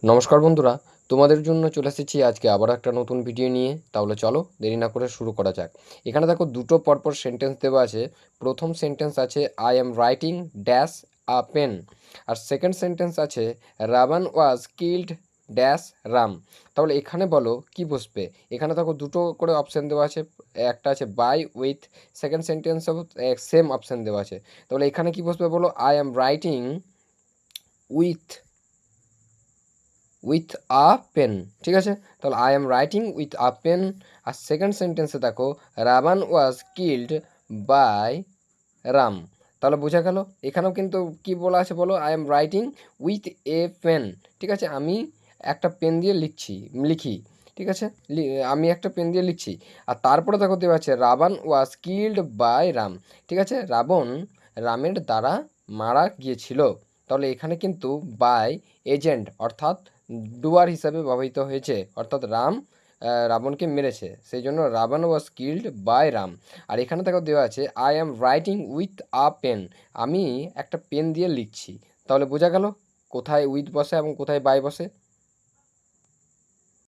নমস্কার বন্ধুরা, তোমাদের জন্য চলে এসেছি আজকে আবার একটা নতুন ভিডিও নিয়ে। তাহলে চলো দেরি না করে শুরু করা যাক। এখানে দেখো দুটো পরপর সেন্টেন্স দেওয়া আছে। প্রথম সেন্টেন্স আছে I am writing dash a pen, আর সেকেন্ড সেন্টেন্স আছে Ravan was killed dash Ram. তাহলে এখানে বলো কি বসবে। এখানে দেখো দুটো করে অপশান দেওয়া আছে, একটা আছে বাই উইথ, সেকেন্ড সেন্টেন্সও সেম অপশান দেওয়া আছে। তাহলে এখানে কি বসবে বলো, I am writing with with a pen. ঠিক আছে, তাহলে I am writing with a pen. আর সেকেন্ড সেন্টেন্সে দেখো Ravan was killed by Ram. তাহলে বোঝা গেল এখানেও কিন্তু কি বলা আছে বলো, I am writing with a pen. ঠিক আছে, আমি একটা পেন দিয়ে লিখি। ঠিক আছে, আমি একটা পেন দিয়ে লিখছি। আর তারপরে দেখো দেওয়া আছে Ravan was killed by Ram. ঠিক আছে, রাবণ রামের দ্বারা মারা গিয়েছিল। তাহলে এখানে কিন্তু বাই এজেন্ট অর্থাৎ ডুয়ার হিসাবে ব্যবহৃত হয়েছে, অর্থাৎ রাম রাবণকে মেরেছে, সেই জন্য Ravan was killed by Ram. আর এখানে দেখো দেওয়া আছে I am writing with a pen, আমি একটা পেন দিয়ে লিখছি। তাহলে বোঝা গেল কোথায় উইথ বসে এবং কোথায় বাই বসে।